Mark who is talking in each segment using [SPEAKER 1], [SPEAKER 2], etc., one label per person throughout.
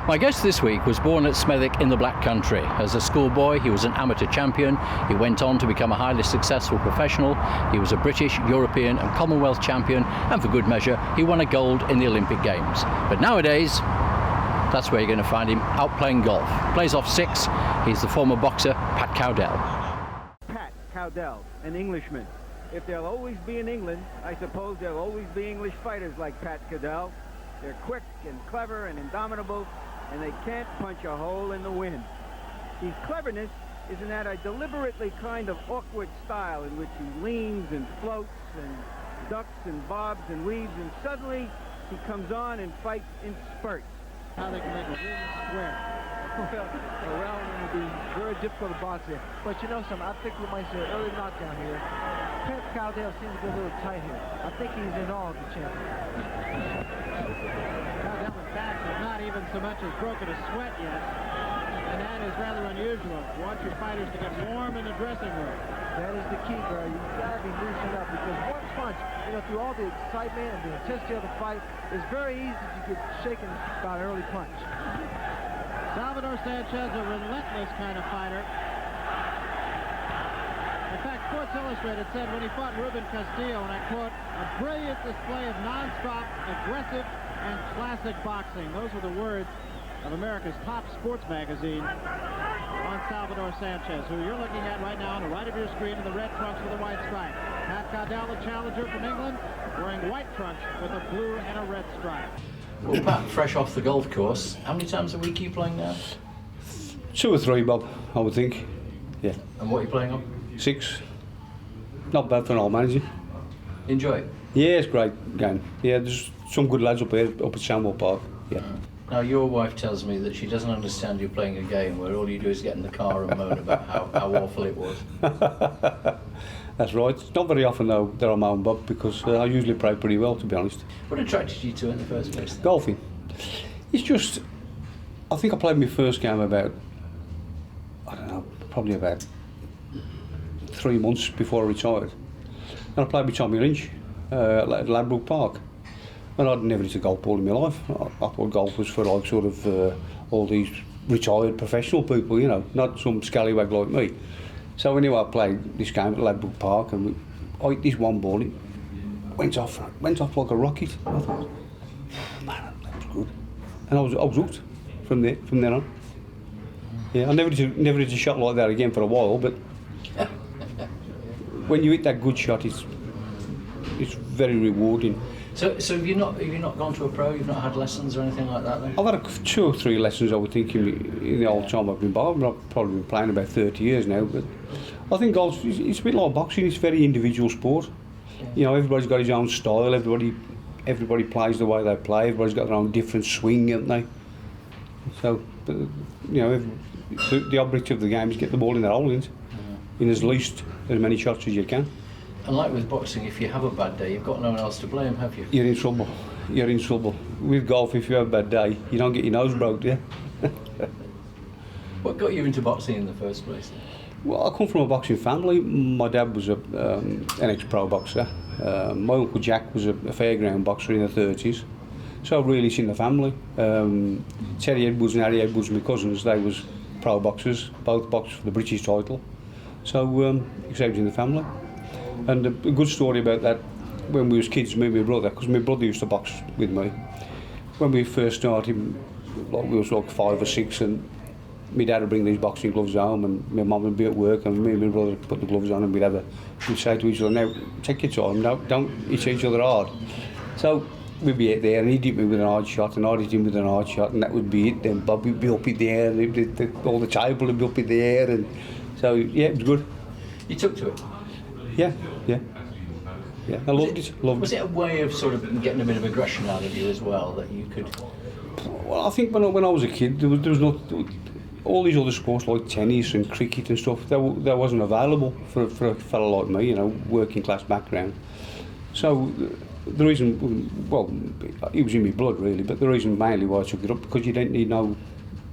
[SPEAKER 1] My guest this week was born at Smethwick in the Black Country. As a schoolboy, he was an amateur champion. He went on to become a highly successful professional. He was a British, European and Commonwealth champion, and for good measure, he won a gold in the Olympic Games. But nowadays, that's where you're going to find him, out playing golf. Plays off 6. He's the former boxer, Pat Cowdell.
[SPEAKER 2] Pat Cowdell, an Englishman. If there'll always be in England, I suppose there'll always be English fighters like Pat Cowdell. They're quick and clever and indomitable, and they can't punch a hole in the wind. His cleverness is in that a deliberately kind of awkward style in which he leans and floats and ducks and bobs and weaves, and suddenly he comes on and fights in spurts.
[SPEAKER 3] How they can make a win square. Well, it would be very difficult to box here. But you know something, I think we might see an early knockdown here. Pat Cowdell seems to be a little tight here. I think he's in awe of the champion.
[SPEAKER 4] Cowdell's back has not even so much as broken a sweat yet. And that is rather unusual. You want your fighters to get warm in the dressing room.
[SPEAKER 3] That is the key, bro. You gotta be loosened up because one punch, you know, through all the excitement and the intensity of the fight, it's very easy to get shaken by an early punch.
[SPEAKER 4] Salvador Sanchez, a relentless kind of fighter. In fact, Sports Illustrated said when he fought Ruben Castillo, and I quote, a brilliant display of non-stop, aggressive, and classic boxing. Those were the words of America's top sports magazine on Salvador Sanchez, who you're looking at right now on the right of your screen in the red trunks with a white stripe. Pat Cowdell, the challenger from England, wearing white trunks with a blue and a red stripe.
[SPEAKER 1] Well, Pat, fresh off the golf course, how many times a week are you playing now?
[SPEAKER 5] 2 or 3, Bob, I would think. Yeah.
[SPEAKER 1] And what are you playing on?
[SPEAKER 5] 6. Not bad for an old manager.
[SPEAKER 1] Enjoy it?
[SPEAKER 5] Yeah, it's a great game. Yeah, there's some good lads up here, up at Sandwell Park. Yeah.
[SPEAKER 1] Now, your wife tells me that she doesn't understand you playing a game where all you do is get in the car and moan about how awful it was.
[SPEAKER 5] That's right. It's not very often, though, that I'm home, Bob, because I usually play pretty well, to be honest.
[SPEAKER 1] What attracted you to it in the first place, then?
[SPEAKER 5] Golfing. It's just, I think I played my first game about, I don't know, probably about 3 months before I retired. And I played with Tommy Lynch at Ladbroke Park. And I'd never hit a golf ball in my life. I thought golf was for like sort of all these retired professional people, you know, not some scallywag like me. So anyway, I played this game at Ladbroke Park, and I hit this one ball, it went off like a rocket. I thought, man, that was good. And I was hooked from there on. Yeah, I never did a shot like that again for a while, but when you hit that good shot, it's very rewarding.
[SPEAKER 1] So have you not gone to a pro? You've not had lessons or anything like that then?
[SPEAKER 5] I've had 2 or 3 lessons, I would think, in the whole time I've been involved. I've probably been playing about 30 years now, but I think golf, it's a bit like boxing. It's a very individual sport. Yeah. You know, everybody's got his own style. Everybody plays the way they play. Everybody's got their own different swing, haven't they? So, you know, the object of the game is get the ball in the hole, in as least as many shots as you can.
[SPEAKER 1] And like with boxing, if you have a bad day, you've got no one else to blame, have you?
[SPEAKER 5] You're in trouble. You're in trouble. With golf, if you have a bad day, you don't get your nose broke, do you?
[SPEAKER 1] What got you into boxing in the first place?
[SPEAKER 5] Well, I come from a boxing family. My dad was an ex-pro boxer. My uncle Jack was a fairground boxer in the 30s. So really it's in the family. Terry Edwards and Harry Edwards, my cousins, they was pro boxers, both boxed for the British title. So it's in the family. And a good story about that, when we was kids, me and my brother, because my brother used to box with me. When we first started, like, we was like 5 or 6, and my dad would bring these boxing gloves home, and my mum would be at work, and me and my brother would put the gloves on, and we'd say to each other, now, take your time, don't hit each other hard. So we'd be there, and he'd hit me with an hard shot, and I'd hit him with an hard shot, and that would be it. Then Bob would be up in the air, and all the table would be up in the air, and so, yeah, it was good.
[SPEAKER 1] You took to it?
[SPEAKER 5] Yeah. I loved it.
[SPEAKER 1] Was it a way of sort of getting a bit of aggression out of you as well, that you could?
[SPEAKER 5] Well, I think when I was a kid, there was not all these other sports like tennis and cricket and stuff. That wasn't available for a fellow like me, you know, working class background. So the reason, well, it was in my blood really, but the reason mainly why I took it up, because you didn't need no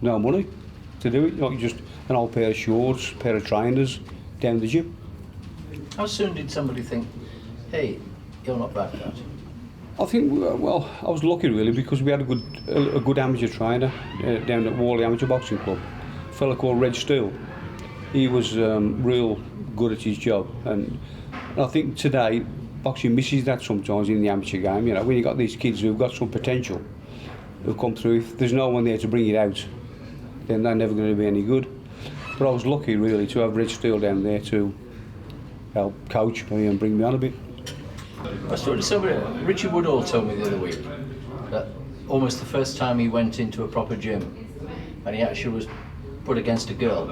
[SPEAKER 5] money to do it. Like just an old pair of shorts, pair of trainers, down the gym.
[SPEAKER 1] How soon did somebody think, hey, you're not bad at that?
[SPEAKER 5] I think, well, I was lucky really because we had a good amateur trainer down at Worley Amateur Boxing Club, a fella called Reg Steele. He was real good at his job, and I think today boxing misses that sometimes in the amateur game. You know, when you got these kids who've got some potential, who've come through, if there's no one there to bring it out, then they're never going to be any good. But I was lucky really to have Reg Steele down there to help coach me and bring me on a bit.
[SPEAKER 1] Richie Woodall told me the other week that almost the first time he went into a proper gym and he actually was put against a girl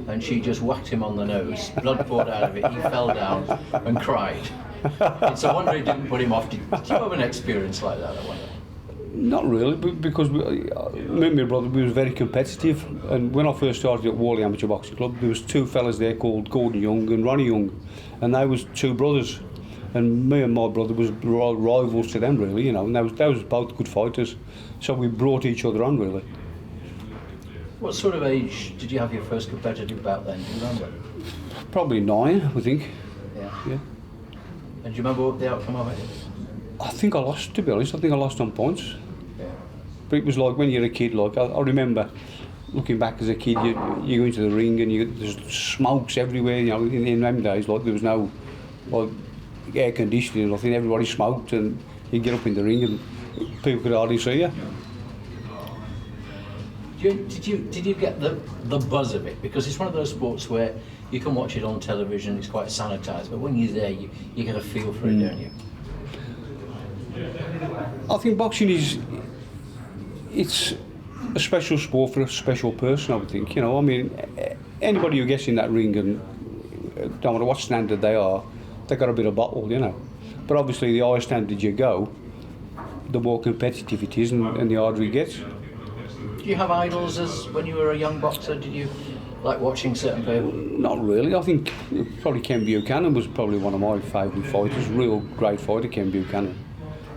[SPEAKER 1] and she just whacked him on the nose, blood poured out of it, he fell down and cried. It's a wonder it didn't put him off. Did you have an experience like that, I wonder?
[SPEAKER 5] Not really, because me and my brother, we was very competitive, and when I first started at Worley Amateur Boxing Club, there was two fellas there called Gordon Young and Ronnie Young, and they was two brothers. And me and my brother was rivals to them really, you know, and they was both good fighters, so we brought each other on really.
[SPEAKER 1] What sort of age did you have your first competitive bout then, do you remember?
[SPEAKER 5] Probably 9, I think.
[SPEAKER 1] Yeah. And do you remember what the outcome of it?
[SPEAKER 5] I think I lost, to be honest. I think I lost on points.
[SPEAKER 1] Yeah.
[SPEAKER 5] But it was like when you're a kid, like I remember looking back as a kid, you go into the ring and there's smokes everywhere, you know, in them days, like there was no like air conditioning, I think everybody smoked, and you get up in the ring and people could hardly see you.
[SPEAKER 1] Did you get the buzz of it? Because it's one of those sports where you can watch it on television, it's quite sanitised, but when you're there, you get a feel for it, don't you?
[SPEAKER 5] I think boxing it's a special sport for a special person, I would think. You know, I mean, anybody who gets in that ring, and no matter what standard they are, they got a bit of bottle, you know. But obviously, the higher standard you go, the more competitive it is, and the harder it gets.
[SPEAKER 1] Do you have idols as when you were a young boxer? Did you like watching certain people?
[SPEAKER 5] Not really. I think probably Ken Buchanan was probably one of my favourite fighters. Real great fighter, Ken Buchanan.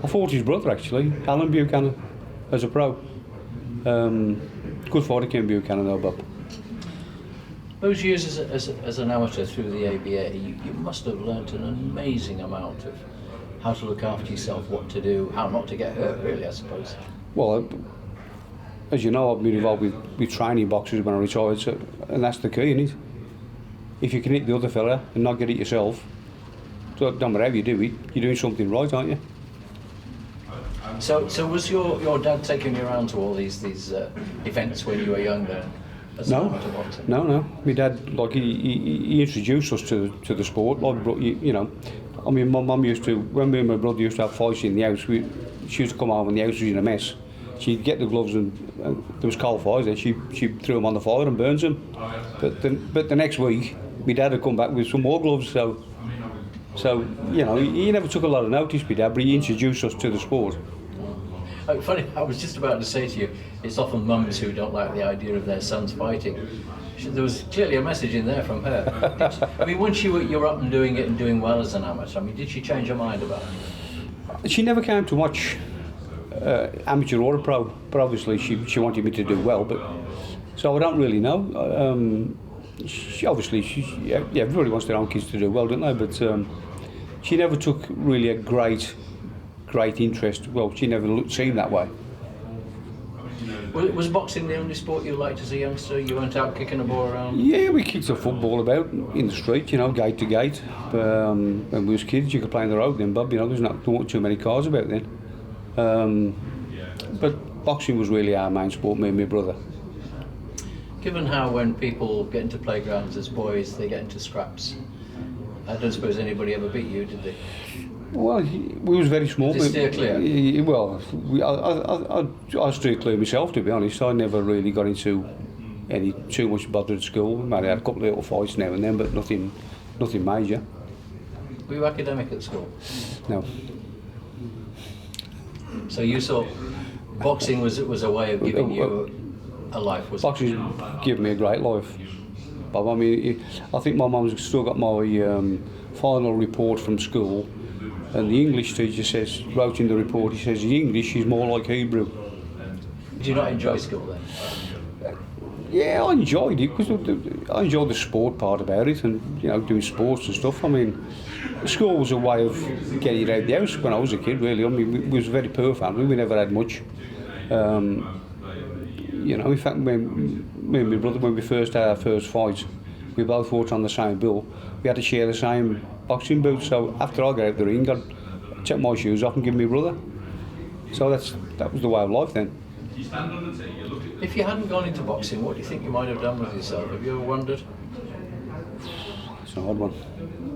[SPEAKER 5] I fought his brother actually, Alan Buchanan, as a pro. Good fighter, Ken Buchanan though, Bob.
[SPEAKER 1] Those years as an amateur through the ABA, you must have learnt an amazing amount of how to look after yourself, what to do, how not to get hurt, really, I suppose.
[SPEAKER 5] Well, as you know, I've been involved with training boxers when I retired, so, and that's the key, isn't it? If you can hit the other fella and not get it yourself, so no matter how you do it, you're doing something right, aren't you?
[SPEAKER 1] So was your dad taking you around to all these events when you were younger? No. My dad, like he introduced us to the sport. Like, you know, I mean, my mum used to, when me and my brother used to have fights in the house, she used to come home when the house was in a mess. She'd get the gloves and there was coal fires there. She threw them on the fire and burns them. But the next week, my dad would come back with some more gloves. So you know, he never took a lot of notice, my dad, but he introduced us to the sport. Oh, funny, I was just about to say to you, it's often mums who don't like the idea of their sons fighting. There was clearly a message in there from her. I mean, once you were up and doing it and doing well as an amateur, I mean, did she change her mind about it?
[SPEAKER 5] She never came to watch amateur or a pro, but obviously she wanted me to do well. But so I don't really know. Everybody wants their own kids to do well, don't they? But she never took really a great interest. Well, she never seemed that way.
[SPEAKER 1] Was boxing the only sport you liked as a youngster? You weren't out kicking a ball around?
[SPEAKER 5] Yeah, we kicked a football about in the street, you know, gate to gate. When we was kids, you could play on the road then, Bob. You know, there weren't too many cars about then. But boxing was really our main sport, me and my brother.
[SPEAKER 1] Given how when people get into playgrounds as boys, they get into scraps, I don't suppose anybody ever beat you, did they?
[SPEAKER 5] Well, we was very small.
[SPEAKER 1] Did you steer clear?
[SPEAKER 5] Well, I steered clear myself, to be honest. I never really got into any too much bother at school. Maybe I had a couple of little fights now and then, but nothing major.
[SPEAKER 1] Were you academic at school?
[SPEAKER 5] No.
[SPEAKER 1] So you saw boxing was a way of giving you a life, was it?
[SPEAKER 5] Boxing gave me a great life. But I mean, I think my mum's still got my final report from school, and the English teacher wrote in the report, he says, the English is more like Hebrew.
[SPEAKER 1] Did you not enjoy school then?
[SPEAKER 5] Yeah, I enjoyed it because I enjoyed the sport part about it, and doing sports and stuff. I mean, school was a way of getting you out of the house when I was a kid. Really, I mean, we was a very poor family. We never had much. In fact, me and my brother, when we first had our first fight, we both fought on the same bill. We had to share the same boxing boots. So after I got out the ring, I'd take my shoes off and give my brother. So that was the way of life then.
[SPEAKER 1] If you hadn't gone into boxing, what do you think you might have done with yourself? Have you ever wondered?
[SPEAKER 5] It's an odd one.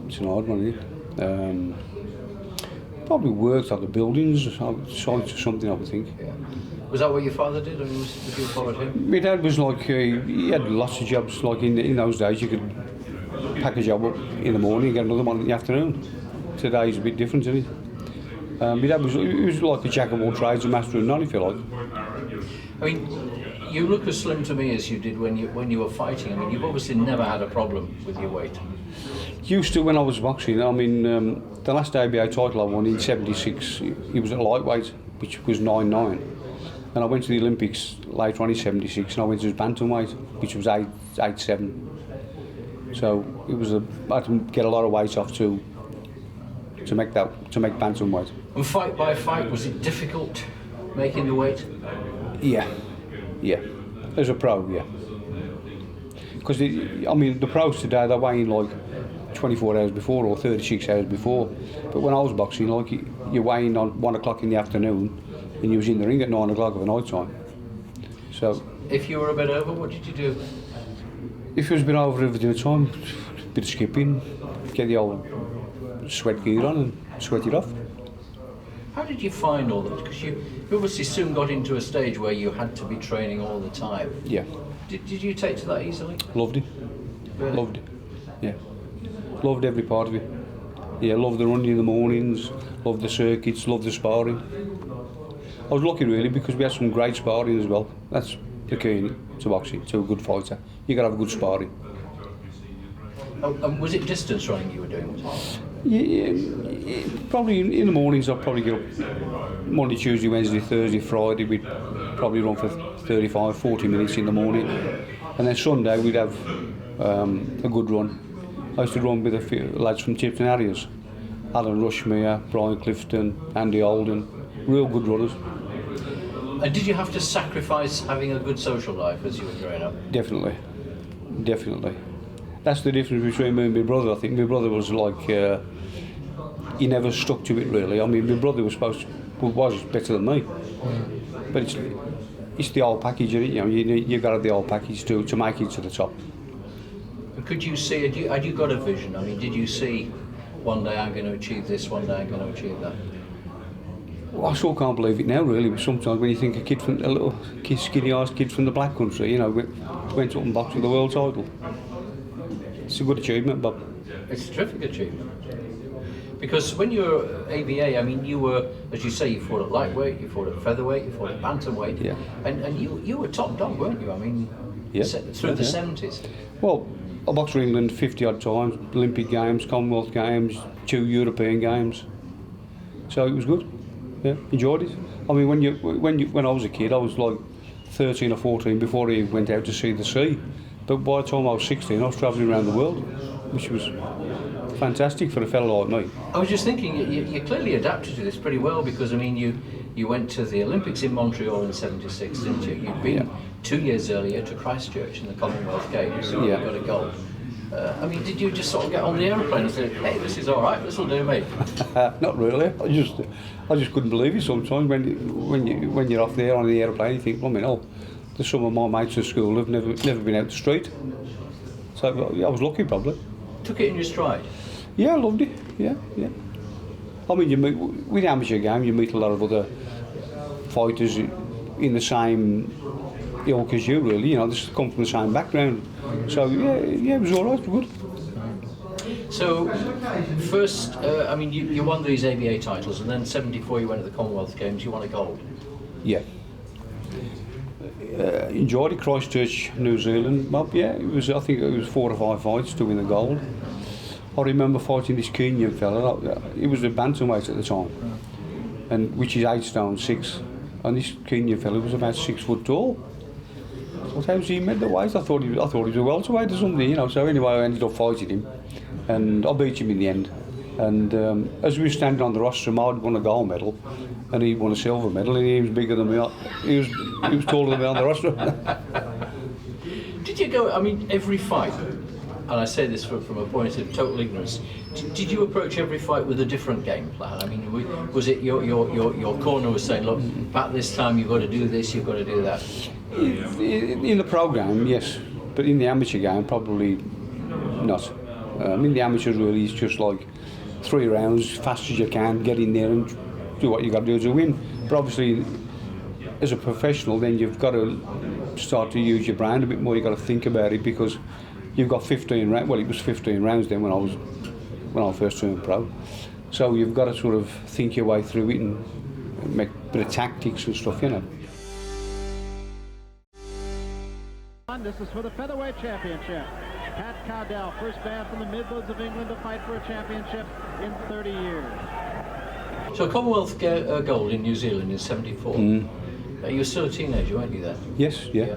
[SPEAKER 5] Isn't it? Probably worked on the buildings, sites or something, I would think.
[SPEAKER 1] Yeah. Was that what your father did? I mean, did you follow him?
[SPEAKER 5] My dad was like, he had lots of jobs. Like in those days, you could pack a job up in the morning and get another one in the afternoon. Today's a bit different, isn't it? My dad was like a jack of all trades, a master of none, if you like.
[SPEAKER 1] I mean, you look as slim to me as you did when you were fighting. I mean, you've obviously never had a problem with your weight.
[SPEAKER 5] Used to when I was boxing. I mean, the last ABA title I won in '76, he was at lightweight, which was 9'9". And I went to the Olympics later on in '76, and I went to his bantamweight, which was 8'7". So it was I had to get a lot of weight off to make bantamweight.
[SPEAKER 1] And fight by fight, was it difficult making the weight?
[SPEAKER 5] Yeah. As a pro, yeah. Because the pros today, they're weighing like 24 hours before or 36 hours before. But when I was boxing, like you're weighing on 1 o'clock in the afternoon, and you was in the ring at 9 o'clock of the night time. So
[SPEAKER 1] if you were a bit over, what did you do?
[SPEAKER 5] If it was a bit over at the time, a bit of skipping, get the old sweat gear on and sweat it off.
[SPEAKER 1] How did you find all that? Because you obviously soon got into a stage where you had to be training all the time.
[SPEAKER 5] Yeah.
[SPEAKER 1] Did you take to that easily?
[SPEAKER 5] Loved it.
[SPEAKER 1] Really?
[SPEAKER 5] Loved it. Yeah. Loved every part of it. Yeah, loved the running in the mornings, loved the circuits, loved the sparring. I was lucky really because we had some great sparring as well. That's the key to boxing, to a good fighter. You got to have a good sparring.
[SPEAKER 1] Was it distance running you were doing?
[SPEAKER 5] Yeah, probably in the mornings I'd probably get up Monday, Tuesday, Wednesday, Thursday, Friday. We'd probably run for 35, 40 minutes in the morning. And then Sunday we'd have a good run. I used to run with a few lads from Tipton areas. Alan Rushmere, Brian Clifton, Andy Holden, real good runners.
[SPEAKER 1] And did you have to sacrifice having a good social life as you were growing up?
[SPEAKER 5] Definitely. That's the difference between me and my brother. I think my brother was like, he never stuck to it really. I mean, my brother was better than me. But it's the whole package, you got to have the whole package to make it to the top.
[SPEAKER 1] And could you see, had you got a vision? I mean, did you see, one day I'm going to achieve this, one day I'm going to achieve that?
[SPEAKER 5] Well, I still can't believe it now, really. But sometimes when you think a little skinny-ass kid from the Black Country, went up and boxed for the world title. It's a good achievement, Bob.
[SPEAKER 1] It's a terrific achievement. Because when you were ABA, I mean, you were, as you say, you fought at lightweight, you fought at featherweight, you fought at bantamweight,
[SPEAKER 5] yeah.
[SPEAKER 1] And you were top dog, weren't you? I mean,
[SPEAKER 5] yeah.
[SPEAKER 1] Through the 70s.
[SPEAKER 5] Well, I boxed for England 50 odd times, Olympic Games, Commonwealth Games, 2 European Games. So it was good. Yeah, enjoyed it. I mean, when I was a kid, I was like 13 or 14 before I went out to see the sea. But by the time I was 16, I was travelling around the world, which was fantastic for a fellow like me.
[SPEAKER 1] I was just thinking, you clearly adapted to this pretty well because, I mean, you went to the Olympics in Montreal in '76, didn't you? You'd been 2 years earlier to Christchurch in the Commonwealth Games, so you got a gold. I mean, did you just sort of get on the aeroplane and say, hey, this is all right, this will do me?
[SPEAKER 5] Not really. I just couldn't believe it sometimes when you're off there on the aeroplane. You think, well, I mean, there's some of my mates at school have never been out the street. So I was lucky, probably.
[SPEAKER 1] Took it in your stride?
[SPEAKER 5] Yeah, I loved it. Yeah. I mean, you meet with amateur game, you meet a lot of other fighters in the same ilk as you, really. They come from the same background. So yeah, it was all right. It was good.
[SPEAKER 1] So first, I mean, you won these ABA titles, and then '74 you went to the Commonwealth Games. You won a gold.
[SPEAKER 5] Yeah. Enjoyed it, Christchurch, New Zealand. Well, yeah, I think it was 4 or 5 fights to win the gold. I remember fighting this Kenyan fella. He was a bantamweight at the time, and which is 8 stone 6, and this Kenyan fella was about 6 foot tall. what times he made the weight? I thought he was a welterweight or something, you know. So anyway, I ended up fighting him, and I beat him in the end. And as we were standing on the rostrum, I'd won a gold medal, and he won a silver medal, and he was bigger than me. He was taller than me on the rostrum.
[SPEAKER 1] Did you go? I mean, every fight, and I say this from a point of total ignorance. Did you approach every fight with a different game plan? I mean, was it your corner was saying, look, Pat, this time you've got to do this, you've got to do that?
[SPEAKER 5] In the programme, yes, but in the amateur game, probably not. In the amateurs, really, it's just like 3 rounds, fast as you can, get in there and do what you got to do to win. But obviously, as a professional, then you've got to start to use your brain a bit more. You've got to think about it, because you've got 15 rounds. Well, it was 15 rounds then when I first turned pro. So you've got to sort of think your way through it and make a bit of tactics and stuff, you know.
[SPEAKER 4] This is for the featherweight championship. Pat Cowdell, first man from the Midlands of England to fight for a championship in 30 years.
[SPEAKER 1] So Commonwealth gold in New Zealand in '74. You were still a teenager, weren't you then?
[SPEAKER 5] Yes, yeah.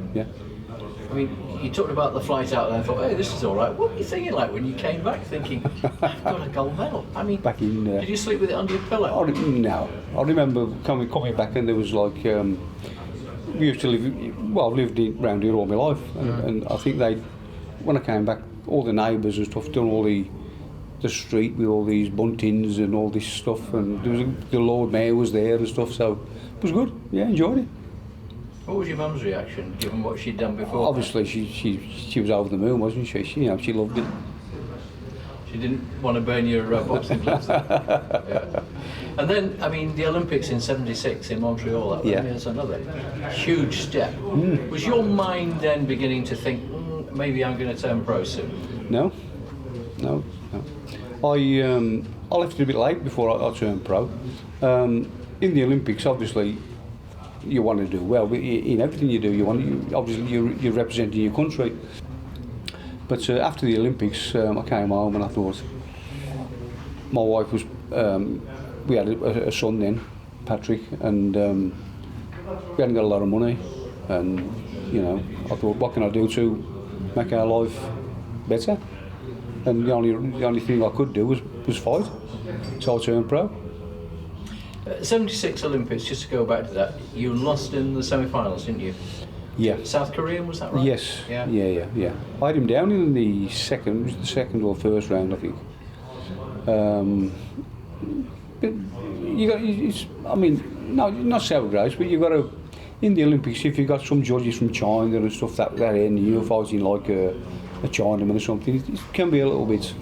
[SPEAKER 1] I mean, you talked about the flight out there and thought, hey, this is all right. What were you thinking like when you came back thinking, I've got a gold medal? I mean,
[SPEAKER 5] back in,
[SPEAKER 1] did you sleep with it under your pillow?
[SPEAKER 5] No. I remember coming back, and there was like, we used to live, I've lived around here all my life, and I think when I came back, all the neighbours and stuff done all the street with all these buntings and all this stuff, and the Lord Mayor was there and stuff, so it was good. Yeah, enjoyed it.
[SPEAKER 1] What was your mum's reaction, given what she'd done before?
[SPEAKER 5] Obviously, she was over the moon, wasn't she? She loved it.
[SPEAKER 1] She didn't want to burn your boxing gloves. Yeah. And then, I mean, the Olympics in '76 in Montreal, that's another huge step. Was your mind then beginning to think, maybe I'm going to turn pro soon? No. I left it a bit late before I turned pro. In the Olympics, obviously, you want to do well. In everything you do, you're representing your country. But after the Olympics, I came home and I thought, my wife was, we had a son then, Patrick, and we hadn't got a lot of money, and I thought, what can I do to make our life better? And the only thing I could do was fight, so I turned pro. 76 Olympics, just to go back to that, you lost in the semi-finals, didn't you?
[SPEAKER 5] Yeah.
[SPEAKER 1] South Korean, was that right?
[SPEAKER 5] Yes. Yeah. I had him down in the second or first round, I think. Not sour grapes, but you got to, in the Olympics, if you got some judges from China and stuff that end, you're fighting like a Chinaman or something, it can be a little bit.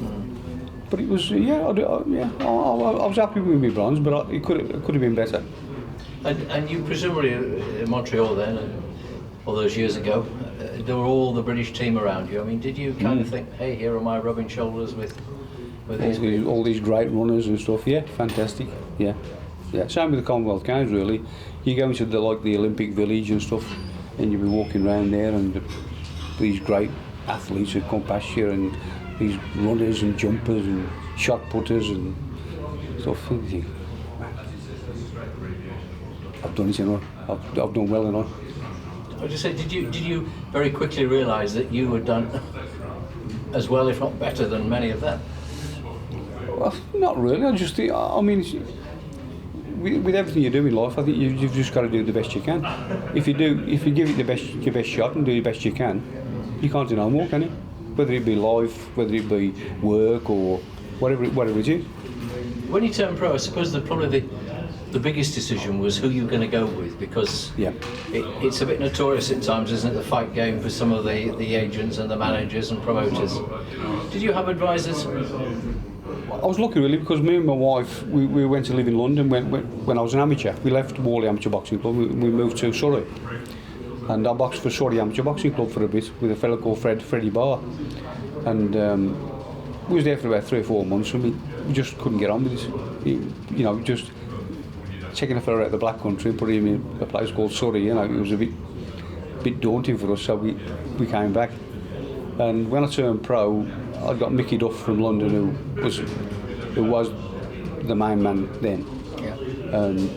[SPEAKER 5] But it was, I was happy with my bronze, but it could have been better.
[SPEAKER 1] And you presumably in Montreal then, all those years ago, there were all the British team around you. I mean, did you kind of think, hey, here am I rubbing shoulders with
[SPEAKER 5] all these great runners and stuff? Yeah, fantastic. Yeah. Same with the Commonwealth Games, really. You go into the Olympic Village and stuff, and you'll be walking around there, and these great athletes who come past you, and these runners and jumpers and shot putters and stuff. And you think, I've done it, I've done well enough.
[SPEAKER 1] I was just say, did you very quickly realise that you had done as well, if not better, than many of them?
[SPEAKER 5] Well, not really. I just think, with everything you do in life, I think you've just got to do the best you can. If you give it your best shot and do the best you can, you can't do no more, can you? Whether it be life, whether it be work, or whatever it is.
[SPEAKER 1] When you turn pro, I suppose probably the biggest decision was who you were going to go with, because it's a bit notorious at times, isn't it, the fight game for some of the agents and the managers and promoters. Did you have advisors?
[SPEAKER 5] I was lucky really, because me and my wife, we went to live in London when I was an amateur. We left Whalley Amateur Boxing Club, we moved to Surrey. And I boxed for Surrey Amateur Boxing Club for a bit with a fellow called Freddie Barr. And we was there for about 3 or 4 months, and we just couldn't get on with it. Just taking a fellow out of the Black Country and putting him in a place called Surrey, it was a bit daunting for us, so we came back. And when I turned pro, I got Mickey Duff from London, who was the main man then. Yeah. And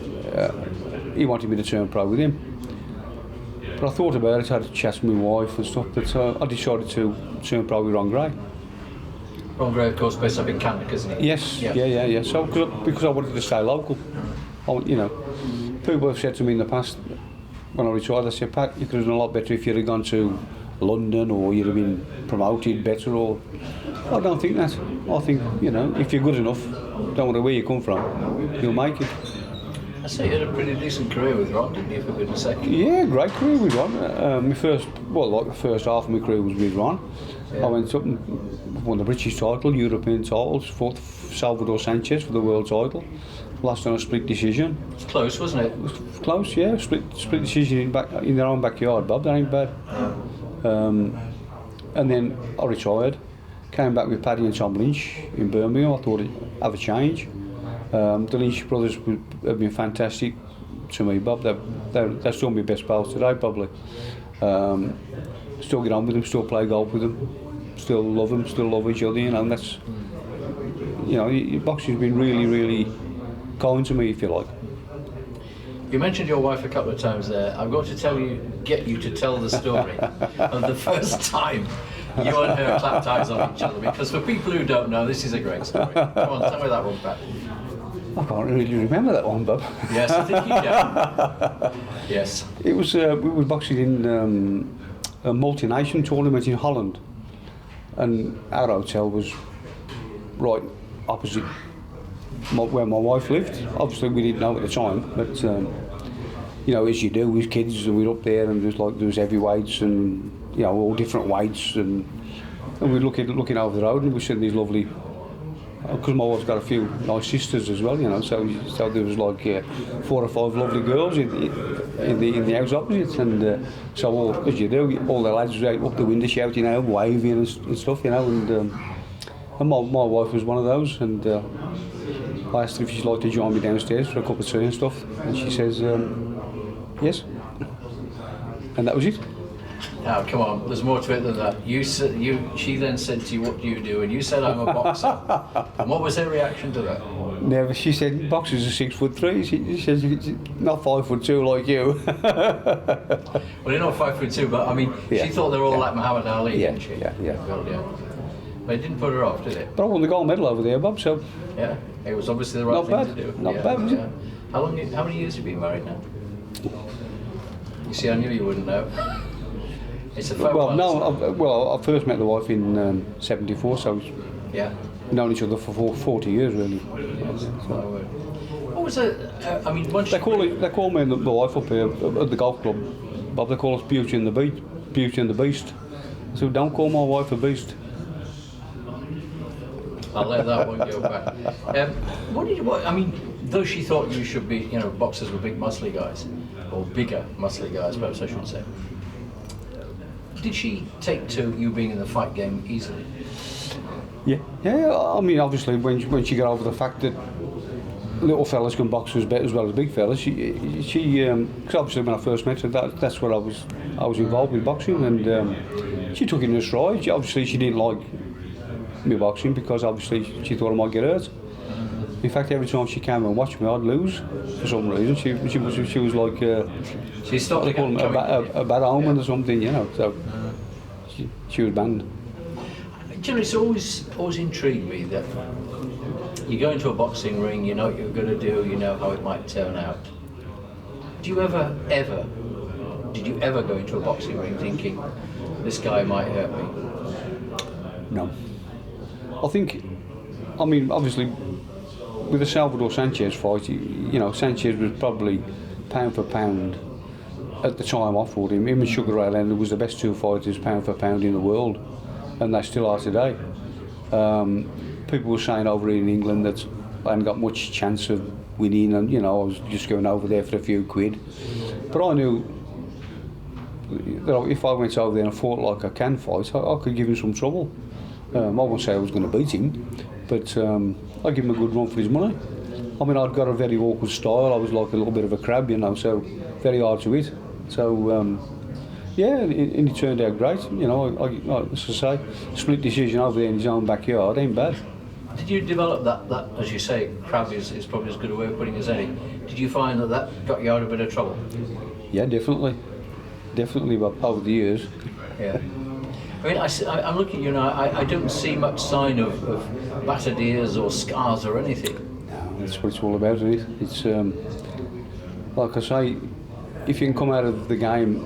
[SPEAKER 5] he wanted me to turn pro with him. But I thought about it, I had a chat with my wife and stuff, but I decided to turn pro with Ron Gray.
[SPEAKER 1] Ron Gray, of course, based up in Cannock, isn't he?
[SPEAKER 5] Yes, yeah. So because I wanted to stay local, people have said to me in the past when I retired, they said, Pat, you could have done a lot better if you'd have gone to London or you'd have been promoted better. Or I don't think that. I think if you're good enough, don't matter where you come from, you'll make it.
[SPEAKER 1] I say you had a pretty decent career with Ron, didn't you, for goodness sake?
[SPEAKER 5] Yeah, great career with Ron. The first half of my career was with Ron. Yeah. I went up and won the British title, European titles, fought Salvador Sanchez for the world title. Lost on a split decision.
[SPEAKER 1] It was close, wasn't it?
[SPEAKER 5] It was close, yeah. Split decision in their own backyard, Bob. That ain't bad. And then I retired. Came back with Paddy and Tom Lynch in Birmingham. I thought I'd have a change. The Lynch brothers have been fantastic to me, Bob. They're still my best pals today, probably. Still get on with them, still play golf with them, still love them, still love each other. And that's, boxing's been really, really kind to me, if you like.
[SPEAKER 1] You mentioned your wife a couple of times there. I've got to get you to tell the story of the first time you and her clapped eyes on each other, because for people who don't know, this is a great story. Come on, tell me that one, Pat.
[SPEAKER 5] I can't really remember that one, Bob.
[SPEAKER 1] Yes, I think you can. Yes.
[SPEAKER 5] It was, we were boxing in a multi-nation tournament in Holland, and our hotel was right opposite where my wife lived. Obviously we didn't know at the time, but as you do with kids, and we're up there and there was heavyweights and all different weights, and we're looking over the road and we seen these lovely, because my wife's got a few nice sisters as well, so there was like 4 or 5 lovely girls in the house opposite, and so as you do, all the lads were out up the window shouting out, waving and stuff, and my wife was one of those, and I asked her if she'd like to join me downstairs for a cup of tea and stuff, and she says yes, and that was it.
[SPEAKER 1] Now, come on, there's more to it than that. She then said to you, what do you do? And you said, I'm a boxer. And what was her reaction to that?
[SPEAKER 5] Never. She said, boxers are 6'3". She says, not 5'2" like you.
[SPEAKER 1] Well, you're not 5'2", but I mean, she thought they were all like Muhammad Ali, didn't she?
[SPEAKER 5] Yeah.
[SPEAKER 1] Well, yeah. But it didn't put her off, did it?
[SPEAKER 5] But I won the gold medal over there, Bob, so...
[SPEAKER 1] Yeah, it was obviously the right thing to do.
[SPEAKER 5] Not bad, was it?
[SPEAKER 1] How many years have you been married now? You see, I knew you wouldn't know. It's a
[SPEAKER 5] I first met the wife in '74, so we've known each other for 40 years, really.
[SPEAKER 1] What was it? I mean, once
[SPEAKER 5] they call me and the wife up here at the golf club, Bob. They call us Beauty and the Beast. So don't call my wife a beast.
[SPEAKER 1] I'll let that one go back. I mean, though she thought you should be, boxers were big, muscly guys, or bigger, muscly guys, perhaps I should say. Did she take to you being in the fight game easily?
[SPEAKER 5] Yeah. I mean, obviously, when she got over the fact that little fellas can box as well as big fellas, she because obviously when I first met her, that's what I was involved with boxing, and she took it in her stride. She didn't like me boxing because obviously she thought I might get hurt. In fact, every time she came and watched me, I'd lose for some reason. She was like
[SPEAKER 1] she stopped
[SPEAKER 5] they call them a bad omen or something, So she was banned.
[SPEAKER 1] It's always intrigued me that you go into a boxing ring, you know what you're going to do, you know how it might turn out. Did you ever go into a boxing ring thinking this guy might hurt me?
[SPEAKER 5] No. I mean, obviously, with the Salvador Sanchez fight, Sanchez was probably pound for pound at the time I fought him. Him and Sugar Ray Leonard was the best 2 fighters pound for pound in the world, and they still are today. People were saying over here in England that I hadn't got much chance of winning, and I was just going over there for a few quid. But I knew that if I went over there and fought like I can fight, I could give him some trouble. I won't say I was going to beat him, but I'd give him a good run for his money. I mean, I'd got a very awkward style. I was like a little bit of a crab, so very hard to hit. So, and it turned out great. As I say, split decision over there in his own backyard ain't bad.
[SPEAKER 1] Did you develop that as you say, crab is probably as good a way of putting it as any. Did you find that got you out of a bit of trouble?
[SPEAKER 5] Yeah, definitely. definitely, but over the years.
[SPEAKER 1] Yeah. I mean, I'm looking, you know, I don't see much sign of battered ears or scars or anything.
[SPEAKER 5] No, that's what it's all about, isn't it? It's, like I say, if you can come out of the game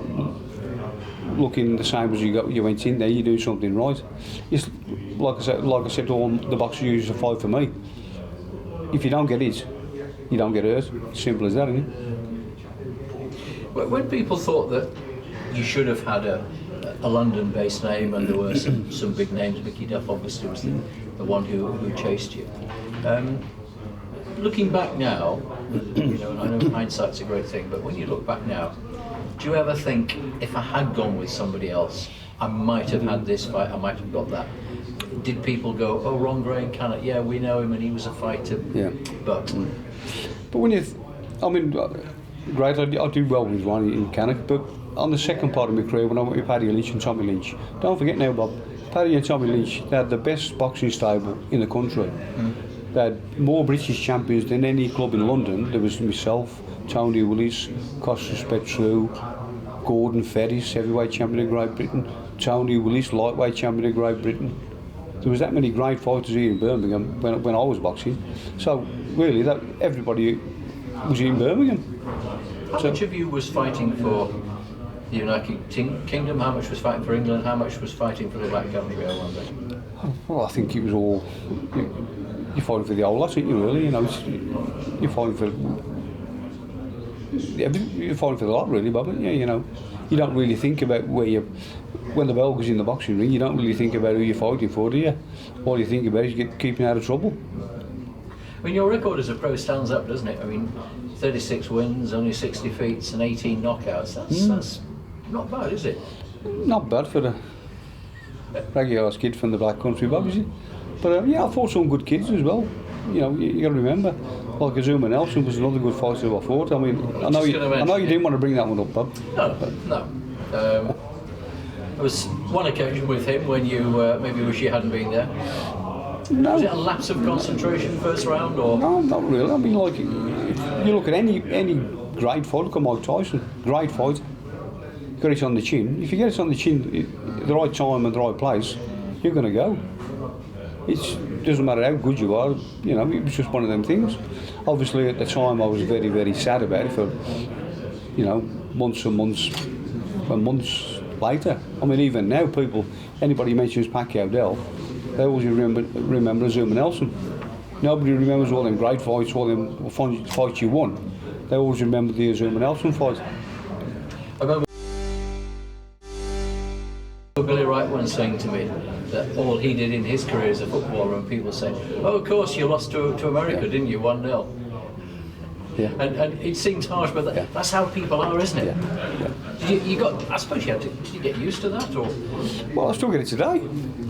[SPEAKER 5] looking the same as you went in there, you do something right. It's like I said to all the boxers who used to fight for me. If you don't get it, you don't get hurt. Simple as that, isn't it?
[SPEAKER 1] When people thought that you should have had a London-based name, and there were some big names, Mickey Duff obviously was the one who chased you. Looking back now, you know, and I know hindsight's a great thing, but when you look back now, do you ever think, if I had gone with somebody else, I might have had this fight, I might have got that? Did people go, oh, Ron Gray in Canada, yeah, we know him and he was a fighter,
[SPEAKER 5] Yeah.
[SPEAKER 1] but
[SPEAKER 5] when you, I mean, great, I did well with Ron in Canada, but on the second part of my career, when I went with Paddy Lynch and Tommy Lynch, don't forget now, Bob, Paddy and Tommy Lynch, they had the best boxing stable in the country. They had more British champions than any club in London. There was myself, Tony Willis, Costas Petru, Gordon Ferris, heavyweight champion of Great Britain, Tony Willis, lightweight champion of Great Britain. There was that many great fighters here in Birmingham when I was boxing. So really, that everybody was in Birmingham.
[SPEAKER 1] how much of you was fighting for the United Kingdom? How much was fighting for England? How much was fighting for the Black Country? I wonder.
[SPEAKER 5] Well, I think it was all. You're fighting for the whole lot, aren't you? Really, you know, you're fighting for. You're fighting for the lot, really, Bob. Yeah, you know, you don't really think about when the bell goes in the boxing ring. You don't really think about who you're fighting for, do you? All you think about is keeping out of trouble.
[SPEAKER 1] I mean, your record as a pro stands up, doesn't it? I mean, 36 wins, only 60 defeats, and 18 knockouts. That's not bad, is it?
[SPEAKER 5] Not bad for the regular kid from the Black Country, Bob, is it? But yeah, I fought some good kids as well. You know, you got to remember, like Azuma Nelson was another good fighter I fought. I mean, I know you didn't want to bring that one up, Bob.
[SPEAKER 1] No. There was one occasion with him when you maybe wish you hadn't been there.
[SPEAKER 5] No.
[SPEAKER 1] Was it a lapse of concentration first round, or?
[SPEAKER 5] No, not really. I mean, like, if you look at any great fight, look at Mike Tyson, great fight, got it on the chin. If you get it on the chin at the right time and the right place, you're going to go. It doesn't matter how good you are, you know, it was just one of them things. Obviously at the time I was very, very sad about it for, you know, months and months and months later. I mean, even now anybody mentions Pat Cowdell, they always remember Azuma Nelson. Nobody remembers all them great fights, all them fights you won. They always remember the Azuma Nelson fight.
[SPEAKER 1] I remember Billy Wright once saying to me that all he did in his career as a footballer, and people say, oh, of course you lost to America, didn't you, 1-0?
[SPEAKER 5] Yeah.
[SPEAKER 1] And it seems harsh, but that's how people are, isn't it? Yeah. I suppose did you get used to that, or?
[SPEAKER 5] Well, I still get it today.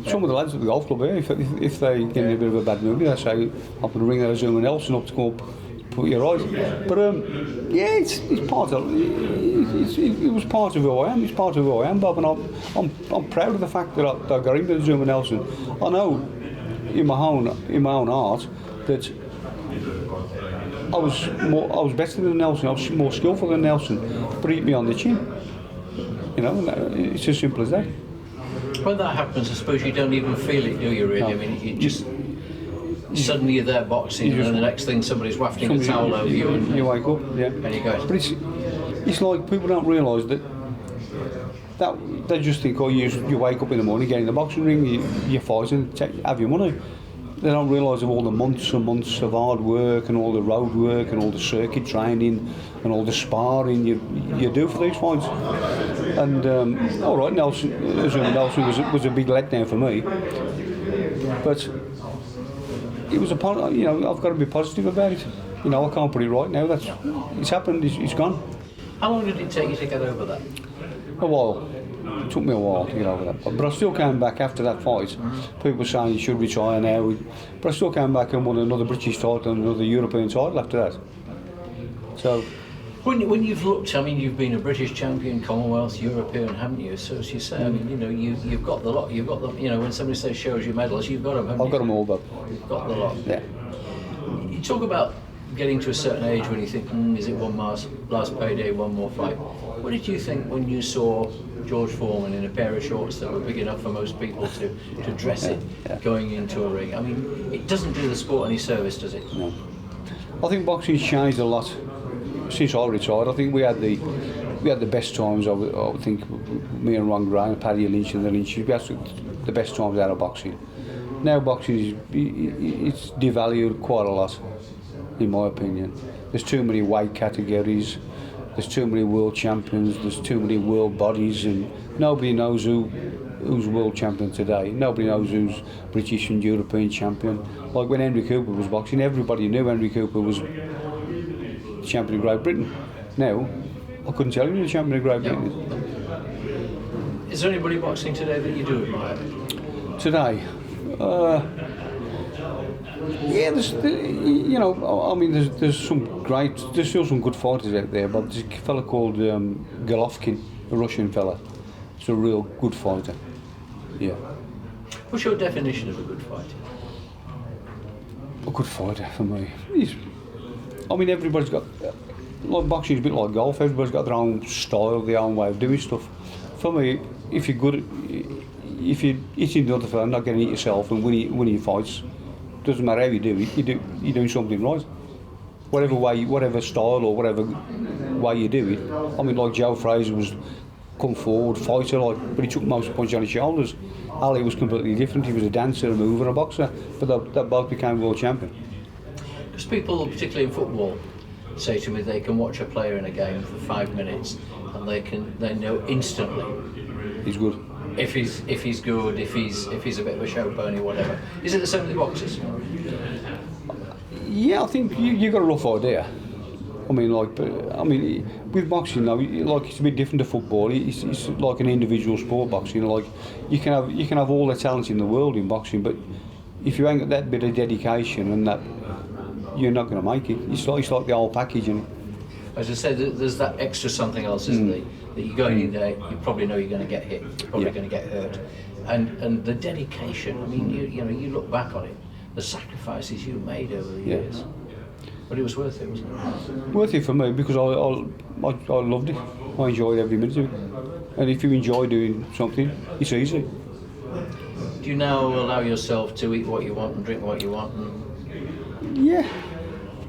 [SPEAKER 5] Some of the lads at the golf club here, if they get in a bit of a bad mood, they say, I'm going to ring Azuma Nelson up to come up, put you right. But yeah, it's part of it was part of who I am. It's part of who I am, Bob, and I'm proud of the fact that I got into Azuma Nelson. I know in my own heart that I was better than Nelson. I was more skillful than Nelson, but he hit me on the chin. You know, it's as simple as that.
[SPEAKER 1] When that happens, I suppose you don't even feel it, do you, really? No. I mean, you just suddenly you're there boxing, and then the next thing somebody's wafting a towel over you, and
[SPEAKER 5] you wake up, yeah.
[SPEAKER 1] And you go.
[SPEAKER 5] But it's like people don't realise that they just think, oh, you wake up in the morning, get in the boxing ring, you fight and have your money. They don't realise of all the months and months of hard work and all the road work and all the circuit training and all the sparring you do for these fights. And all right, Nelson was a big letdown for me, but it was you know, I've got to be positive about it. You know, I can't put it right now. It's happened. It's gone.
[SPEAKER 1] How long did it take you to get over that?
[SPEAKER 5] A while. It took me a while to get over that, but I still came back after that fight. People were saying you should retire now, but I still came back and won another British title and another European title after that. So,
[SPEAKER 1] when you've looked, I mean, you've been a British champion, Commonwealth, European, haven't you? So as you say, I mean, you know, you've got the lot. You've got them. You know, when somebody says shows you medals, you've got them. Haven't
[SPEAKER 5] I've got them all, but
[SPEAKER 1] you've got the lot.
[SPEAKER 5] Yeah.
[SPEAKER 1] You talk about getting to a certain age when you think, is it one last payday, one more fight? What did you think when you saw George Foreman in a pair of shorts that were big enough for most people to dress in, going into a ring? I mean, it doesn't do the sport any service, does it?
[SPEAKER 5] No. I think boxing's changed a lot since I retired. I think we had the best times. I would think me and Ron Gray and Paddy Lynch and the Lynch. We had the best times out of boxing. Now boxing it's devalued quite a lot, in my opinion. There's too many weight categories. There's too many world champions. There's too many world bodies, and nobody knows who's world champion today. Nobody knows who's British and European champion. Like when Henry Cooper was boxing, everybody knew Henry Cooper was champion of Great Britain. Now, I couldn't tell you who the champion of Great Britain is.
[SPEAKER 1] Is there anybody boxing today that you do admire?
[SPEAKER 5] Today? Yeah, there's still some good fighters out there, but there's a fella called Golovkin, a Russian fella. He's a real good fighter. Yeah.
[SPEAKER 1] What's your definition of a good fighter?
[SPEAKER 5] A good fighter for me. Everybody's got, like boxing's a bit like golf. Everybody's got their own style, their own way of doing stuff. For me, if you're good, if you're hitting the other fella, not getting hit yourself and winning fights, doesn't matter how you do it. You're doing something right. Whatever way, whatever style or whatever way you do it. I mean, like Joe Fraser was come forward, fighter, but he took most of the punch on his shoulders. Ali was completely different. He was a dancer, a mover, a boxer, but that both became world champion.
[SPEAKER 1] Because people, particularly in football, say to me they can watch a player in a game for 5 minutes and they know instantly
[SPEAKER 5] he's good.
[SPEAKER 1] If he's good, if he's a bit of a show pony, whatever. Is it the same with the boxers?
[SPEAKER 5] Yeah, I think you got a rough idea. With boxing now, it's a bit different to football. It's like an individual sport, boxing. Like you can have all the talent in the world in boxing, but if you ain't got that bit of dedication and that, you're not going to make it. It's like the whole package.
[SPEAKER 1] As I said, there's that extra something else, isn't there? That you're going in there, you probably know you're going to get hit, you're probably going to get hurt, and the dedication. I mean, you look back on it, the sacrifices you made over the years, but it was worth it, wasn't it?
[SPEAKER 5] Worth it for me because I loved it. I enjoyed every minute of it, and if you enjoy doing something, it's easy.
[SPEAKER 1] Do you now allow yourself to eat what you want and drink what you want?
[SPEAKER 5] Yeah.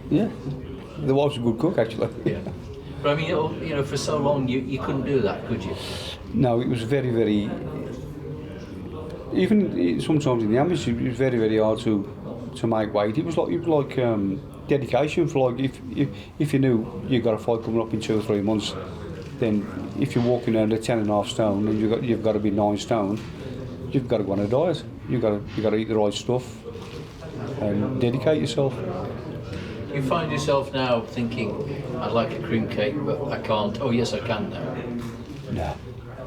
[SPEAKER 5] The wife's a good cook, actually.
[SPEAKER 1] Yeah. But I mean, for so long you couldn't do that, could you?
[SPEAKER 5] No, it was very, very. Even sometimes in the amateur, it was very, very hard to make weight. It was like dedication. For like if you knew you got a fight coming up in 2 or 3 months, then if you're walking around at 10.5 stone and you've got to be 9 stone, you've got to go on a diet. You've got to eat the right stuff and dedicate yourself.
[SPEAKER 1] You find yourself now thinking, I'd like a cream cake, but I can't. Oh yes, I can now.
[SPEAKER 5] No,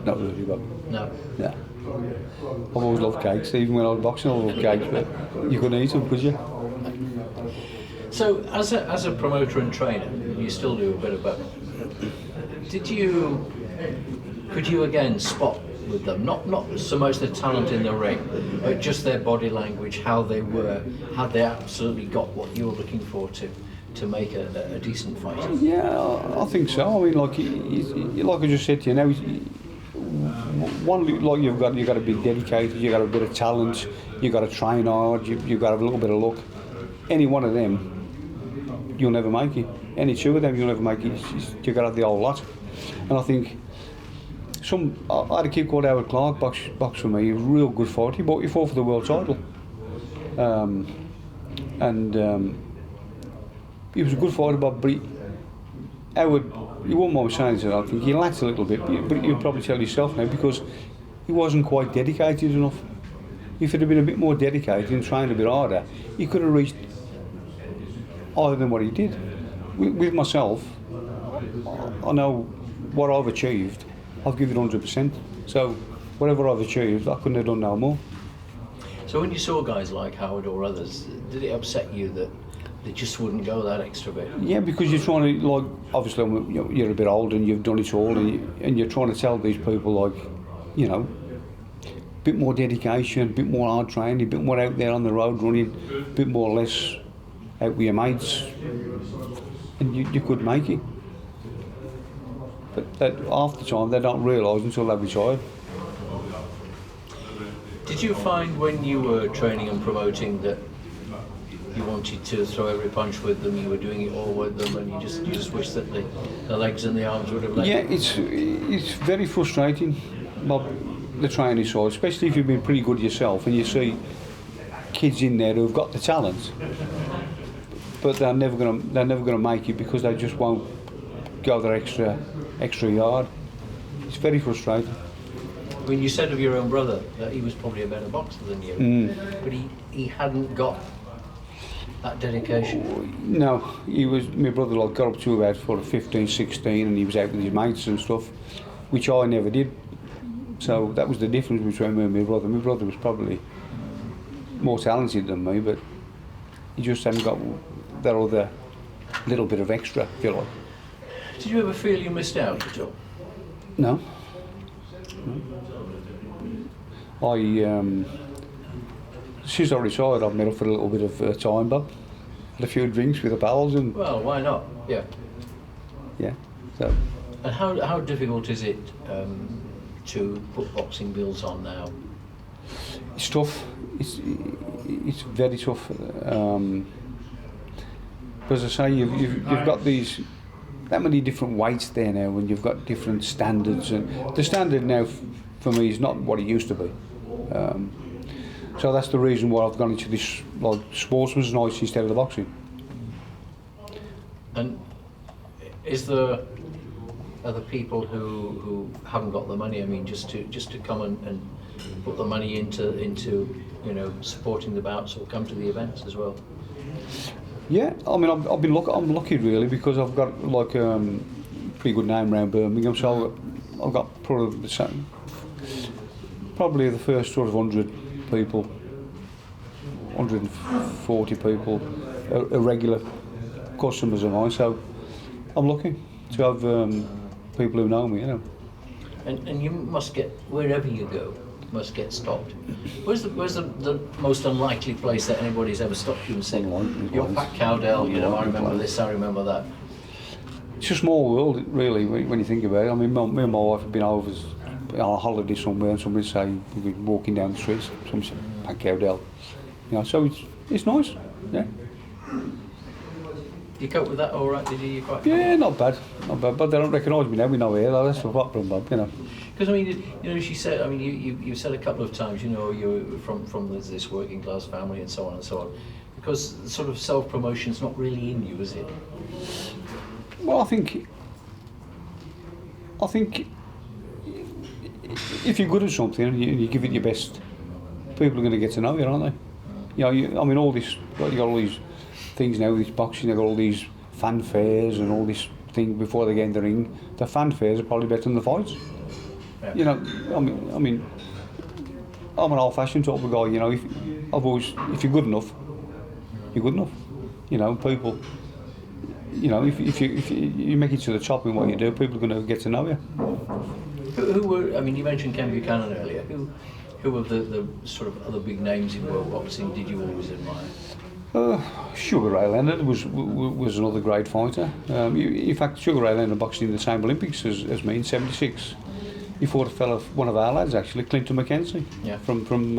[SPEAKER 5] not really, but
[SPEAKER 1] No.
[SPEAKER 5] I've always loved cakes. Even when I was boxing, I loved cakes, but you couldn't eat them, could you?
[SPEAKER 1] So, as a promoter and trainer, you still do a bit of both. Could you again spot with them, not so much the talent in the ring, but just their body language, how they were, had they absolutely got what you were looking for to make a decent fight?
[SPEAKER 5] Yeah, I think so. I mean, like I just said to you now, you've got to be dedicated. You got a bit of talent. You got to train hard. You got to have a little bit of luck. Any one of them, you'll never make it. Any two of them, you'll never make it. You got to have the whole lot. And I think. I had a kid called Howard Clark, box for me. He was a real good fighter. He fought for the world title. He was a good fighter, but Howard, you won't mind saying that, I think he lacked a little bit, but you'll probably tell yourself now because he wasn't quite dedicated enough. If he'd have been a bit more dedicated and trained a bit harder, he could have reached higher than what he did. With myself, I know what I've achieved. I've given 100%. So whatever I've achieved, I couldn't have done no more.
[SPEAKER 1] So when you saw guys like Howard or others, did it upset you that they just wouldn't go that extra bit? Yeah, because you're trying to, obviously you're a bit old and you've done it all, and you're trying to tell these people, a bit more dedication, a bit more hard training, a bit more out there on the road running, a bit more or less out with your mates, and you could make it.
[SPEAKER 5] But that, half the time they don't realise until they've retired.
[SPEAKER 1] Did you find when you were training and promoting that you wanted to throw every punch with them, you were doing it all with them, and you just wish that the legs and the arms would have let
[SPEAKER 5] Yeah,
[SPEAKER 1] you?
[SPEAKER 5] it's very frustrating, the training side, especially if you've been pretty good yourself and you see kids in there who've got the talent, but they're never gonna make it because they just won't go their extra yard. It's very frustrating.
[SPEAKER 1] I mean, you said of your own brother that he was probably a better boxer than you, but he hadn't got that dedication.
[SPEAKER 5] No, my brother got up to about 15, 16 and he was out with his mates and stuff, which I never did. So that was the difference between me and my brother. My brother was probably more talented than me, but he just hadn't got that other little bit of extra, if you like.
[SPEAKER 1] Did you ever feel you missed out at all?
[SPEAKER 5] No. Since I retired, I've made up for a little bit of time, Bob. Had a few drinks with the pals and...
[SPEAKER 1] Well, why not? Yeah.
[SPEAKER 5] Yeah, so...
[SPEAKER 1] And how difficult is it to put boxing bills on now?
[SPEAKER 5] It's tough. It's very tough. But as I say, you've got that many different weights there now, and you've got different standards, and the standard now for me is not what it used to be. So that's the reason why I've gone into this like sportsman's nights instead of the boxing.
[SPEAKER 1] And is there other people who haven't got the money? I mean, just to come and put the money into supporting the bouts or come to the events as well.
[SPEAKER 5] Yeah, I mean, I'm lucky really because I've got like pretty good name around Birmingham, so I've got probably the first sort of 100 people, 140 people are regular customers of mine, so I'm lucky to have people who know me,
[SPEAKER 1] And you must get, wherever you go, must get stopped. Where's the most unlikely place that anybody's ever stopped you and said, "You're Pat Cowdell, I remember this, I remember that"?
[SPEAKER 5] It's a small world, really, when you think about it. I mean, me and my wife have been over on a holiday somewhere, and somebody say we're walking down the streets, somebody say Pat Cowdell, so it's nice, yeah.
[SPEAKER 1] You cope with that all right? Did you?
[SPEAKER 5] Yeah, not bad, but they don't recognise me now. We know here, that's the problem, Bob,
[SPEAKER 1] Because I mean, she said. I mean, you said a couple of times, you're from this working class family and so on and so on. Because sort of self promotion's not really in you, is it?
[SPEAKER 5] Well, I think if you're good at something and you give it your best, people are going to get to know you, aren't they? I mean, all this, you got all these things now, this boxing, they've got all these fanfares and all this thing before they get in the ring. The fanfares are probably better than the fights. Yeah. I mean, I'm an old-fashioned type of guy. If you're good enough, you're good enough. People. If you make it to the top in what you do, people are going to get to know you.
[SPEAKER 1] Who were? I mean, you mentioned Ken Buchanan earlier. Who were the sort of other big names in world boxing did you always admire?
[SPEAKER 5] Sugar Ray Leonard was another great fighter. In fact, Sugar Ray Leonard boxed in the same Olympics as me in '76. He fought one of our lads actually, Clinton McKenzie, from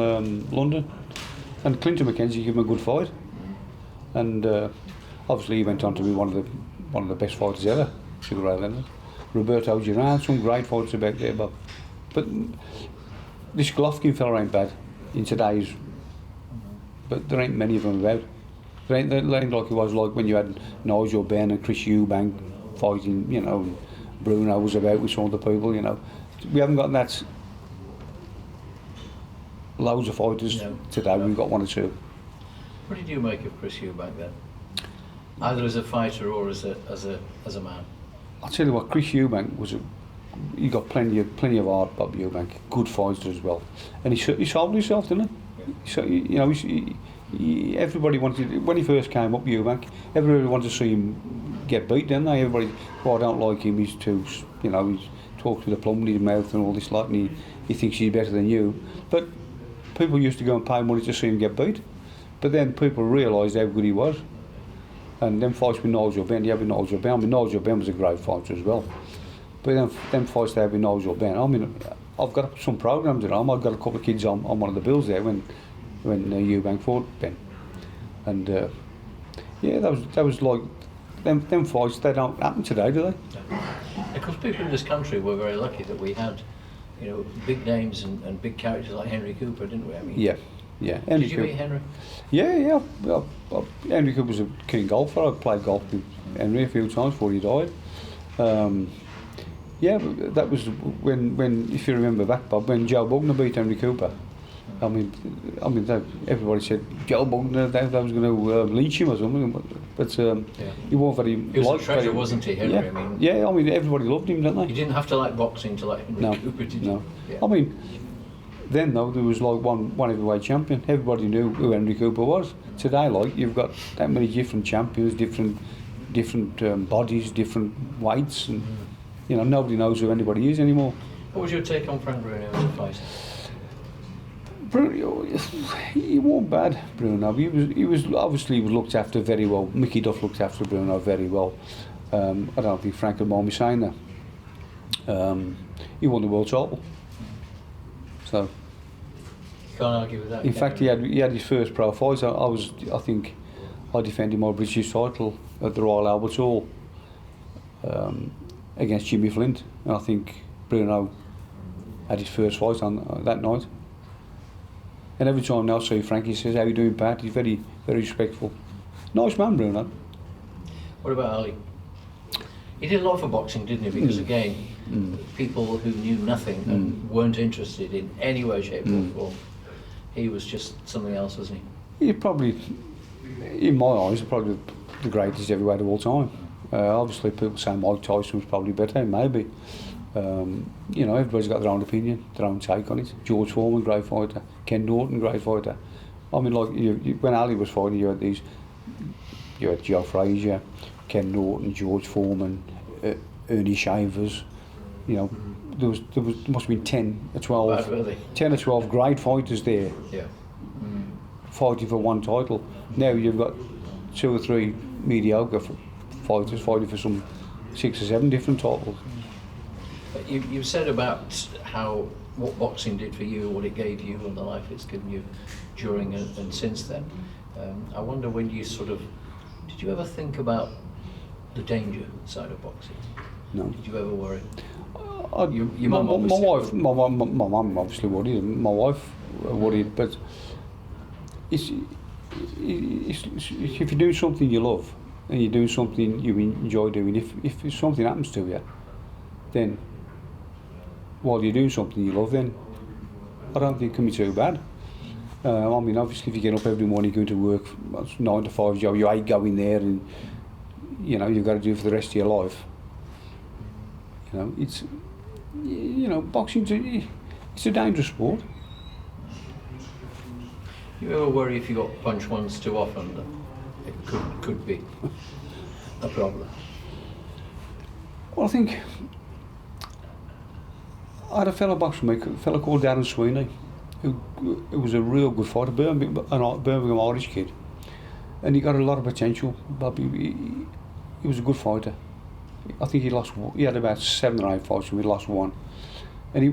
[SPEAKER 5] London, and Clinton McKenzie gave him a good fight, and obviously he went on to be one of the best fighters ever, Sugar Ray Leonard. Roberto Girard, some great fighters about there, but this Golovkin fella ain't bad in today's, but there ain't many of them about. There ain't like it was like when you had Nigel Benn and Chris Eubank fighting, and Bruno was about with some of the people, We haven't got that loads of fighters today. We've got one or two.
[SPEAKER 1] What did you make of Chris Eubank then? Either as a fighter or as a man?
[SPEAKER 5] I'll tell you what, Chris Eubank he got plenty of art, Bob Eubank, good fighter as well, and he sold himself, didn't he? Yeah. So everybody wanted, when he first came up, Eubank, everybody wanted to see him get beat, didn't they? Everybody, I don't like him. He's too, he's talks with a plum in his mouth and all this lot, and he thinks he's better than you. But people used to go and pay money to see him get beat. But then people realised how good he was. And then fights with Nigel Benn, Nigel Benn. I mean, Nigel Benn was a great fighter as well. But them fights there with Nigel Ben, I mean, I've got some programs at home. I've got a couple of kids on one of the bills there when Eubank fought Ben, and yeah, that was like them fights. They don't happen today, do they?
[SPEAKER 1] Because people in this country were very lucky that we had, you know, big names and big characters like Henry Cooper, didn't we? I mean,
[SPEAKER 5] Yeah.
[SPEAKER 1] Did you meet Henry?
[SPEAKER 5] Yeah. Henry Cooper was a keen golfer. I played golf with Henry a few times before he died. Yeah, but that was when, if you remember back, Bob, when Joe Bugner beat Henry Cooper. I mean, everybody said Joe Bugner that was going to lynch him or something, but he wasn't very.
[SPEAKER 1] He was a treasure, wasn't he, Henry?
[SPEAKER 5] Yeah, I mean, everybody loved him, didn't they?
[SPEAKER 1] You didn't have to like boxing to like Henry Cooper, did you?
[SPEAKER 5] No.
[SPEAKER 1] Yeah.
[SPEAKER 5] I mean, then though there was like one heavyweight champion. Everybody knew who Henry Cooper was. Today, like you've got that many different champions, different bodies, different weights, and you know nobody knows who anybody is anymore.
[SPEAKER 1] What was your take on Frank Bruno as a fighter?
[SPEAKER 5] Bruno, he wasn't bad, Bruno. He was obviously looked after very well. Mickey Duff looked after Bruno very well. I don't think Frank would mind me saying that. He won the world title. So
[SPEAKER 1] You can't argue with that.
[SPEAKER 5] in fact, he had his first pro fight. I think I defended my British title at the Royal Albert Hall against Jimmy Flint, and I think Bruno had his first fight on that night. And every time now I see Frank, he says, "How you doing, Pat?" He's very, very respectful. Nice man, Bruno.
[SPEAKER 1] What about Ali? He did a lot for boxing, didn't he? Because again, people who knew nothing and weren't interested in any way, shape or form, he was just something else, wasn't he?
[SPEAKER 5] He probably, in my eyes, probably the greatest heavyweight of all time. Obviously, people say Mike Tyson was probably better, maybe. You know, everybody's got their own opinion, their own take on it. George Foreman, great fighter. Ken Norton, great fighter. I mean, like when Ali was fighting, you had Joe Frazier, Ken Norton, George Foreman, Ernie Shavers. You know, there must have been 10 or 12, 10 or 12 great fighters there.
[SPEAKER 1] Yeah.
[SPEAKER 5] Fighting for one title. Now you've got 2 or 3 mediocre fighters fighting for some 6 or 7 different titles.
[SPEAKER 1] You said about what boxing did for you, what it gave you, and the life it's given you during and since then. I wonder when you did you ever think about the danger side of boxing?
[SPEAKER 5] No.
[SPEAKER 1] Did you ever worry?
[SPEAKER 5] My mum obviously worried, and my wife worried, but it's if you're doing something you love and you're doing something you enjoy doing, if something happens to you, then while you're doing something you love, then I don't think it can be too bad. I mean, obviously if you get up every morning going to work, that's 9 to 5 job, you hate going there, and you know, you've got to do it for the rest of your life. You know, it's, you know, boxing's it's a dangerous sport.
[SPEAKER 1] You ever worry if you got punched once too often that it could be a problem?
[SPEAKER 5] Well, I think I had a fellow boxer, a fellow called Darren Sweeney, who was a real good fighter, Birmingham Irish kid, and he got a lot of potential. But he was a good fighter. I think he had about 7 or 8 fights, and we lost 1. And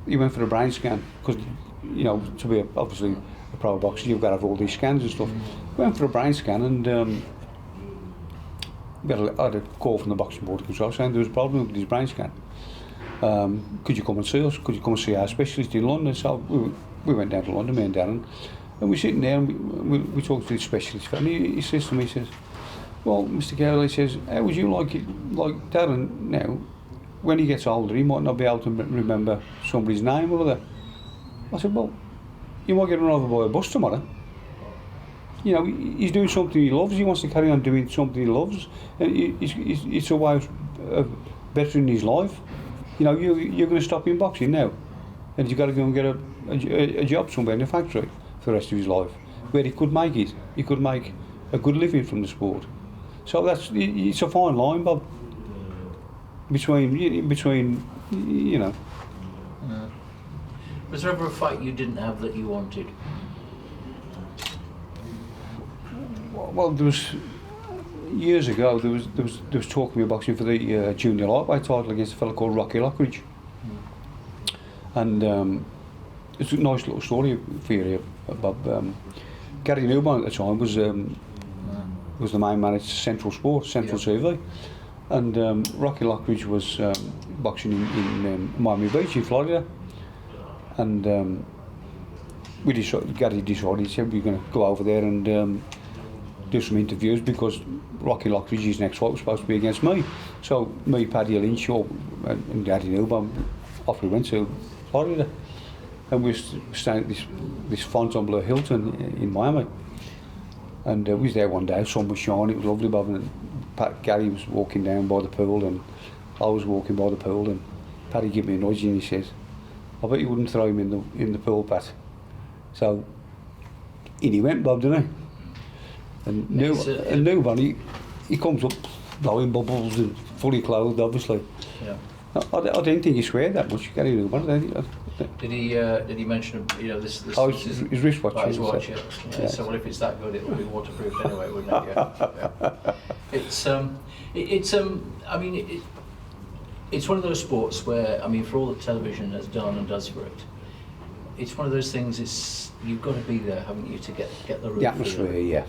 [SPEAKER 5] he went for a brain scan because, you know, to be obviously a pro boxer, you've got to have all these scans and stuff. Went for a brain scan, and I had a call from the boxing board control saying there was a problem with his brain scan. Could you come and see us? Could you come and see our specialist in London? So we went down to London, me and Darren, and we're sitting there and we talked to the specialist, and he says to me, he says, "Well, Mr. Cowdell," he says, "how would you like Darren now, when he gets older, he might not be able to remember somebody's name or other." I said, "Well, you might get run over by a bus tomorrow. You know, he's doing something he loves. He wants to carry on doing something he loves. And it's a way of bettering his life. You know, you're going to stop him boxing now, and you've got to go and get a job somewhere in a factory for the rest of his life, where he could make it. He could make a good living from the sport. So it's a fine line, Bob, between you know."
[SPEAKER 1] Was there ever a fight you didn't have that you wanted?
[SPEAKER 5] Well, there was years ago, there was talk of me boxing for the junior lightweight title against a fellow called Rocky Lockridge, and it's a nice little story for you here, Bob. Gary Newborn at the time was the main man at Central TV, and Rocky Lockridge was boxing in Miami Beach in Florida, and Gary decided, he said, we're going to go over there and do some interviews because Rocky Lockridge's next fight was supposed to be against me. So me, Paddy Lynch, and Gary Newborn, off we went to Florida, and we were staying at this Fontainebleau Hilton in Miami. And we was there one day, sun was shining, it was lovely, Bob, and Gary was walking down by the pool, and I was walking by the pool, and Paddy gave me a nudge and he says, I bet you wouldn't throw him in the pool, Pat. So in he went, Bob, didn't he? And Newborn, he comes up blowing bubbles and fully clothed, obviously.
[SPEAKER 1] Yeah.
[SPEAKER 5] I didn't think he sweared that much, Gary Newborn.
[SPEAKER 1] Did he mention, this
[SPEAKER 5] his wristwatch.
[SPEAKER 1] His watch, yeah. So well, if it's that good, it will be waterproof anyway, wouldn't it? Yeah. I mean, it's one of those sports where, I mean, for all that television has done and does for it, it's one of those things. You've got to be there, haven't you, to get the root.
[SPEAKER 5] The atmosphere, yeah.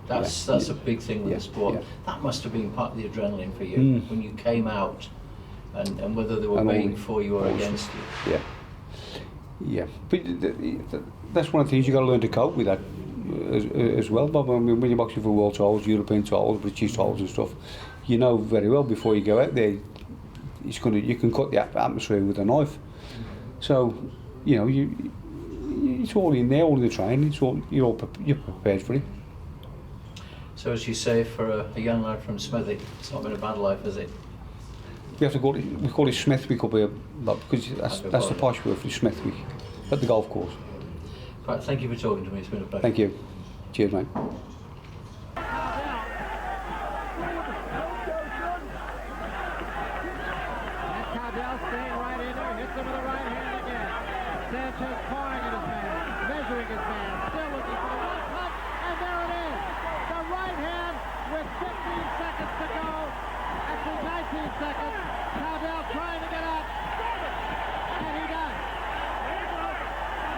[SPEAKER 1] That's a big thing with the sport. Yeah. That must have been part of the adrenaline for you when you came out, and whether they were paying for you or against you.
[SPEAKER 5] Yeah, but that's one of the things you got to learn to cope with that as well, Bob. I mean, when you're boxing for world titles, European titles, British titles and stuff, you know very well before you go out there, you can cut the atmosphere with a knife. So, it's all in there, all in the training. You're prepared for it.
[SPEAKER 1] So, as you say, for a young lad from Smethwick, it's not been a bad life, has it?
[SPEAKER 5] We have to go. We call it Smethwick up here, because that's the posh word for Smethwick, at the golf course.
[SPEAKER 1] Right, thank you for talking to me. It's been a pleasure.
[SPEAKER 5] Thank you. Cheers, mate.
[SPEAKER 4] Cowdell staying right in there, hits him with the right hand again. Sanchez pawing at his man, measuring his man, still looking for the one punch, and there it is. The right hand with 15 seconds to go. Actually 19 seconds. Cowdell trying to get up, and he does.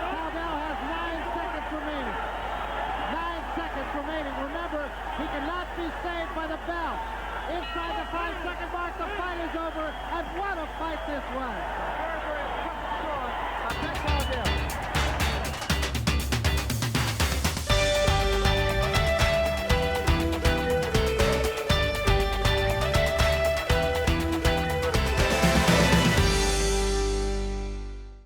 [SPEAKER 4] Cowdell has 9 seconds remaining. 9 seconds remaining. Remember, he cannot be saved by the bell. Inside the 5-second mark, the fight is over, and what a fight this was.